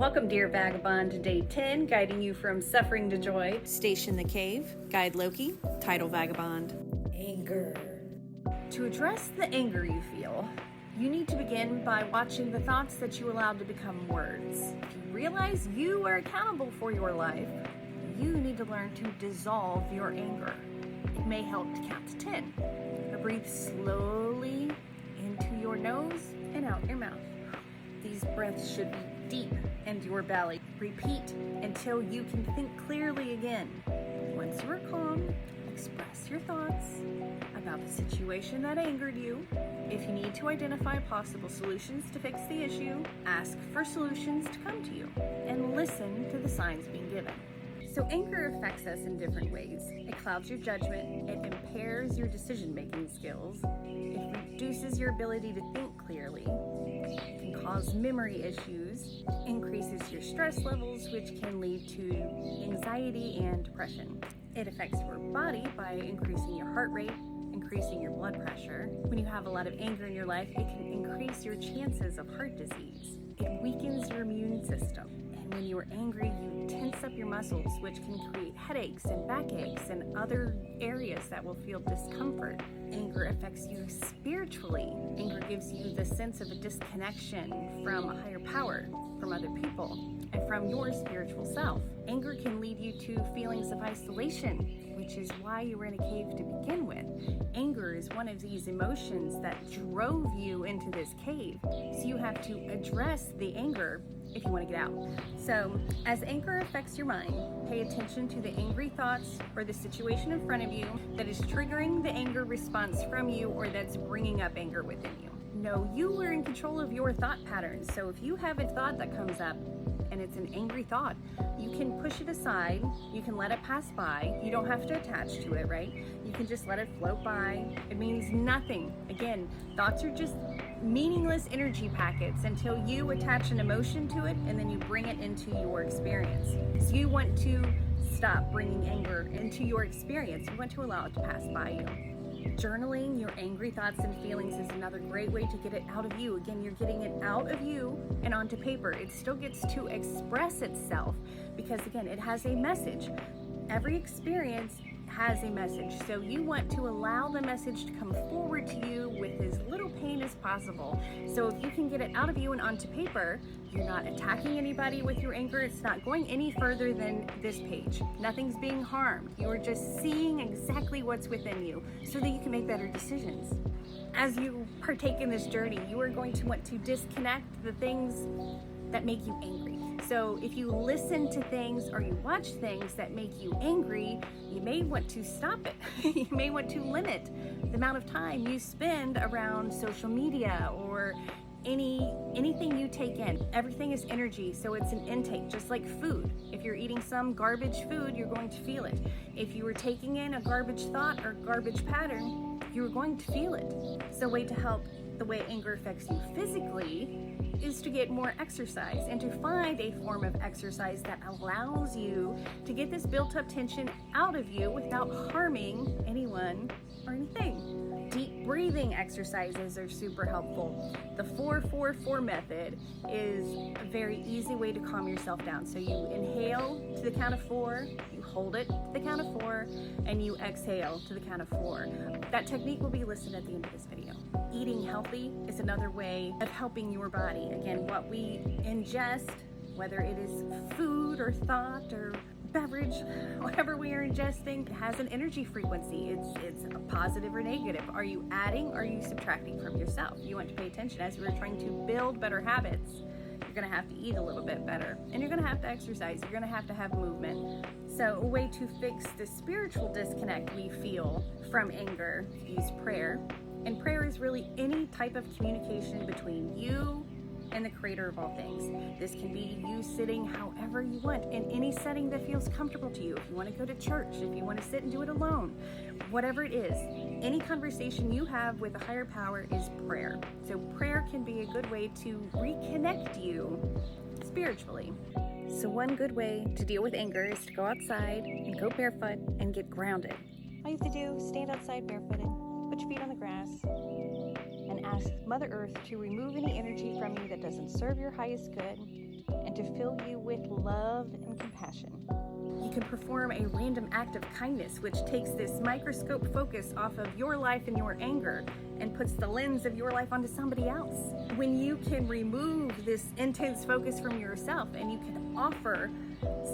Welcome, dear vagabond, to day 10, guiding you from suffering to joy. Station the Cave, Guide Loki, Title Vagabond. Anger. To address the anger you feel, you need to begin by watching the thoughts that you allowed to become words. If you realize you are accountable for your life, you need to learn to dissolve your anger. It may help to count to 10. Or breathe slowly into your nose and out your mouth. These breaths should be deep into your belly. Repeat until you can think clearly again. Once you are calm, express your thoughts about the situation that angered you. If you need to identify possible solutions to fix the issue, ask for solutions to come to you and listen to the signs being given. So anger affects us in different ways. It clouds your judgment, it impairs your decision-making skills, it reduces your ability to think clearly, it can cause memory issues, increases your stress levels, which can lead to anxiety and depression. It affects your body by increasing your heart rate, increasing your blood pressure. When you have a lot of anger in your life, it can increase your chances of heart disease. It weakens your immune system. And when you are angry, you tense up your muscles, which can create headaches and backaches and other areas that will feel discomfort. Anger affects you spiritually. Anger gives you the sense of a disconnection from a higher power, from other people, and from your spiritual self. Anger can lead you to feelings of isolation, which is why you were in a cave to begin with. Anger is one of these emotions that drove you into this cave. So you have to address the anger if you want to get out. So as anger affects your mind, pay attention to the angry thoughts or the situation in front of you that is triggering the anger response from you or that's bringing up anger within you. Know you are in control of your thought patterns. So if you have a thought that comes up and it's an angry thought, you can push it aside, you can let it pass by, you don't have to attach to it, right? You can just let it float by. It means nothing. Again, thoughts are just meaningless energy packets until you attach an emotion to it and then you bring it into your experience. So you want to stop bringing anger into your experience. You want to allow it to pass by you. Journaling your angry thoughts and feelings is another great way to get it out of you. Again, you're getting it out of you and onto paper. It still gets to express itself because, again, it has a message. Every experience has a message. So you want to allow the message to come forward to you with as little pain as possible. So if you can get it out of you and onto paper, you're not attacking anybody with your anger. It's not going any further than this page. Nothing's being harmed. You're just seeing exactly what's within you so that you can make better decisions. As you partake in this journey, you are going to want to disconnect the things that make you angry. So if you listen to things or you watch things that make you angry, you may want to stop it. You may want to limit the amount of time you spend around social media or anything you take in. Everything is energy, so it's an intake, just like food. If you're eating some garbage food, you're going to feel it. If you were taking in a garbage thought or garbage pattern, you're going to feel it. So a way to help the way anger affects you physically is to get more exercise and to find a form of exercise that allows you to get this built up tension out of you without harming anyone or anything. Deep breathing exercises are super helpful. The 4-4-4 method is a very easy way to calm yourself down. So you inhale to the count of 4, you hold it to the count of 4, and you exhale to the count of 4. That technique will be listed at the end of this video. Eating healthy is another way of helping your body. Again, what we ingest, whether it is food or thought or beverage, whatever we are ingesting, it has an energy frequency. It's a positive or negative. Are you adding or are you subtracting from yourself? You want to pay attention. As we're trying to build better habits, you're going to have to eat a little bit better, and you're going to have to exercise. You're going to have movement. So a way to fix the spiritual disconnect we feel from anger, use prayer. And prayer is really any type of communication between you and the creator of all things. This can be you sitting however you want in any setting that feels comfortable to you. If you want to go to church, if you want to sit and do it alone, whatever it is, any conversation you have with a higher power is prayer. So prayer can be a good way to reconnect you spiritually. So one good way to deal with anger is to go outside and go barefoot and get grounded. All you have to do is stand outside barefooted, put your feet on the grass, and ask Mother Earth to remove any energy from you that doesn't serve your highest good and to fill you with love and compassion. You can perform a random act of kindness, which takes this microscope focus off of your life and your anger and puts the lens of your life onto somebody else. When you can remove this intense focus from yourself and you can offer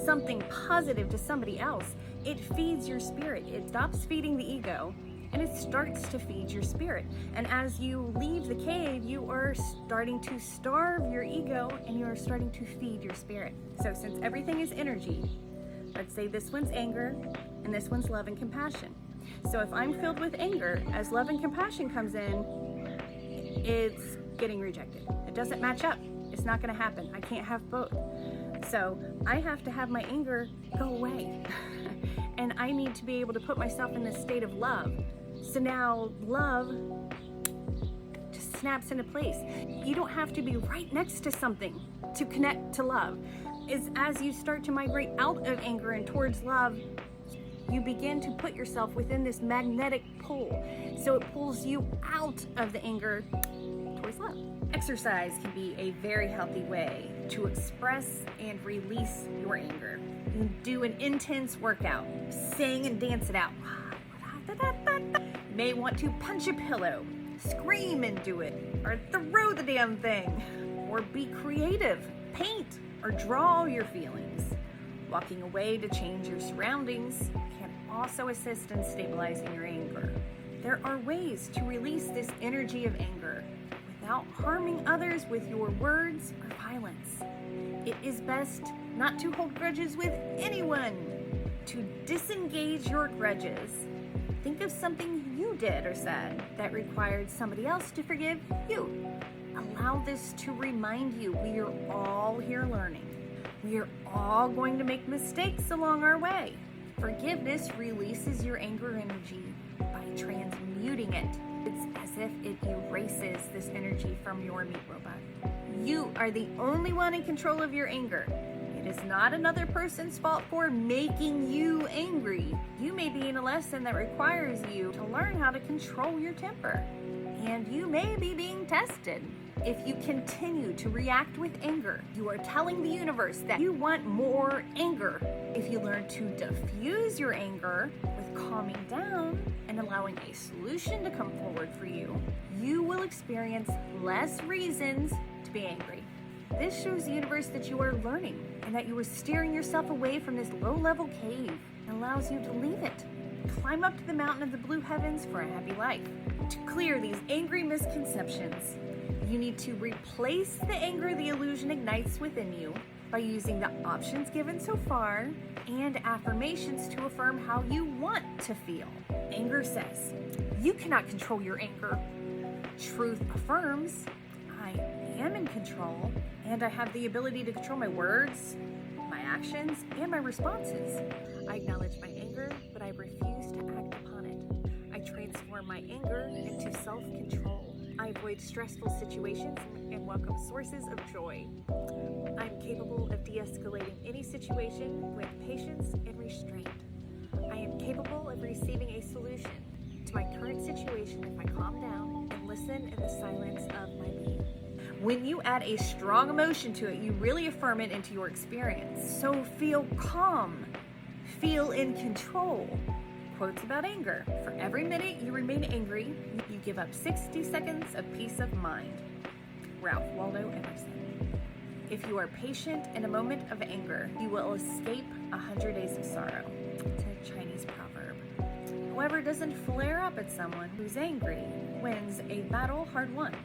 something positive to somebody else, it feeds your spirit. It stops feeding the ego and it starts to feed your spirit. And as you leave the cave, you are starting to starve your ego and you are starting to feed your spirit. So since everything is energy, let's say this one's anger and this one's love and compassion. So if I'm filled with anger, as love and compassion comes in, it's getting rejected. It doesn't match up. It's not going to happen. I can't have both. So I have to have my anger go away. And I need to be able to put myself in this state of love. So now love just snaps into place. You don't have to be right next to something to connect to love. As you start to migrate out of anger and towards love, you begin to put yourself within this magnetic pull. So it pulls you out of the anger towards love. Exercise can be a very healthy way to express and release your anger. You do an intense workout, sing and dance it out. You may want to punch a pillow, scream and do it, or throw the damn thing, or be creative, paint, or draw your feelings. Walking away to change your surroundings can also assist in stabilizing your anger. There are ways to release this energy of anger without harming others with your words or violence. It is best not to hold grudges with anyone. To disengage your grudges, think of something you did or said that required somebody else to forgive you. Allow this to remind you we are all here learning. We are all going to make mistakes along our way. Forgiveness releases your anger energy by transmuting it. It's as if it erases this energy from your meat robot. You are the only one in control of your anger. It is not another person's fault for making you angry. You may be in a lesson that requires you to learn how to control your temper. And you may be being tested. If you continue to react with anger, you are telling the universe that you want more anger. If you learn to diffuse your anger with calming down and allowing a solution to come forward for you, you will experience less reasons to be angry. This shows the universe that you are learning and that you are steering yourself away from this low-level cave and allows you to leave it. Climb up to the mountain of the blue heavens for a happy life. To clear these angry misconceptions, you need to replace the anger the illusion ignites within you by using the options given so far and affirmations to affirm how you want to feel. Anger says, you cannot control your anger. Truth affirms, I am in control and I have the ability to control my words, my actions, and my responses. I acknowledge my anger, but I refuse to act upon it. I transform my anger into self-control. I avoid stressful situations and welcome sources of joy. I'm capable of de-escalating any situation with patience and restraint. I am capable of receiving a solution to my current situation if I calm down and listen in the silence of my being. When you add a strong emotion to it, you really affirm it into your experience. So feel calm, feel in control. Quotes about anger. For every minute you remain angry, you give up 60 seconds of peace of mind. Ralph Waldo Emerson. If you are patient in a moment of anger, you will escape 100 days of sorrow. It's a Chinese proverb. Whoever doesn't flare up at someone who's angry wins a battle hard won.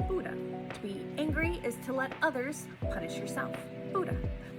Buddha. To be angry is to let others punish yourself. Buddha.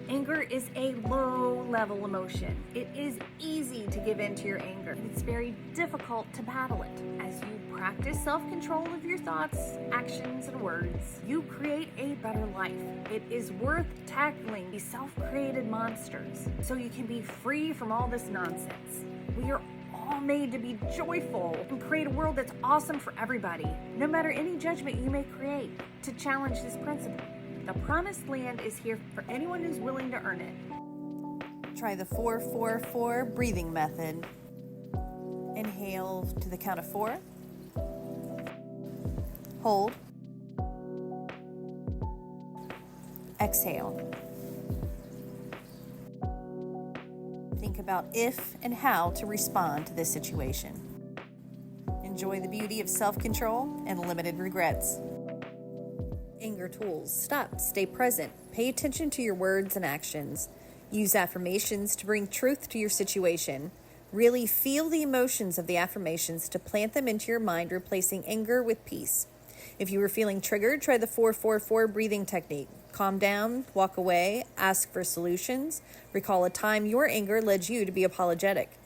Anger is a low-level emotion. It is easy to give in to your anger, and it's very difficult to battle it. As you practice self-control of your thoughts, actions, and words, you create a better life. It is worth tackling these self-created monsters so you can be free from all this nonsense. We are all made to be joyful and create a world that's awesome for everybody, no matter any judgment you may create, to challenge this principle. The promised land is here for anyone who's willing to earn it. Try the 4-4-4 breathing method. Inhale to the count of 4. Hold. Exhale. Think about if and how to respond to this situation. Enjoy the beauty of self-control and limited regrets. Anger tools. Stop, stay present, pay attention to your words and actions. Use affirmations to bring truth to your situation. Really feel the emotions of the affirmations to plant them into your mind, replacing anger with peace. If you were feeling triggered, try the 4-4-4 breathing technique. Calm down, walk away, ask for solutions. Recall a time your anger led you to be apologetic.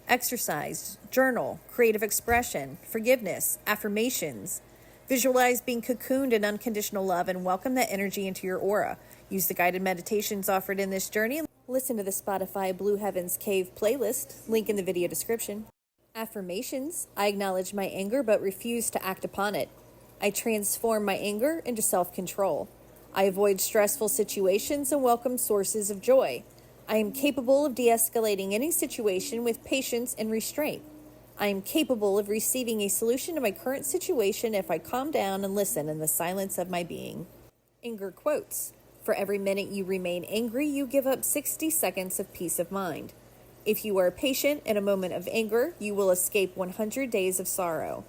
Exercise, journal, creative expression, forgiveness, affirmations. Visualize being cocooned in unconditional love and welcome that energy into your aura. Use the guided meditations offered in this journey. Listen to the Spotify Blue Heavens Cave playlist, link in the video description. Affirmations. I acknowledge my anger but refuse to act upon it. I transform my anger into self-control. I avoid stressful situations and welcome sources of joy. I am capable of de-escalating any situation with patience and restraint. I am capable of receiving a solution to my current situation if I calm down and listen in the silence of my being. Anger quotes. For every minute you remain angry, you give up 60 seconds of peace of mind. If you are patient in a moment of anger, you will escape 100 days of sorrow.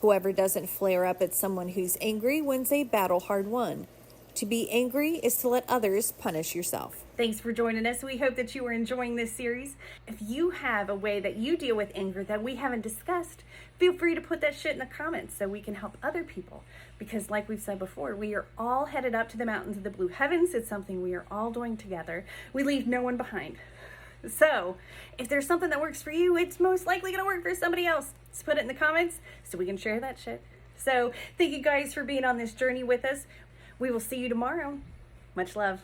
Whoever doesn't flare up at someone who's angry wins a battle hard won. To be angry is to let others punish yourself. Thanks for joining us. We hope that you are enjoying this series. If you have a way that you deal with anger that we haven't discussed, feel free to put that shit in the comments so we can help other people. Because like we've said before, we are all headed up to the mountains of the blue heavens. It's something we are all doing together. We leave no one behind. So if there's something that works for you, it's most likely going to work for somebody else. Just put it in the comments so we can share that shit. So thank you guys for being on this journey with us. We will see you tomorrow. Much love.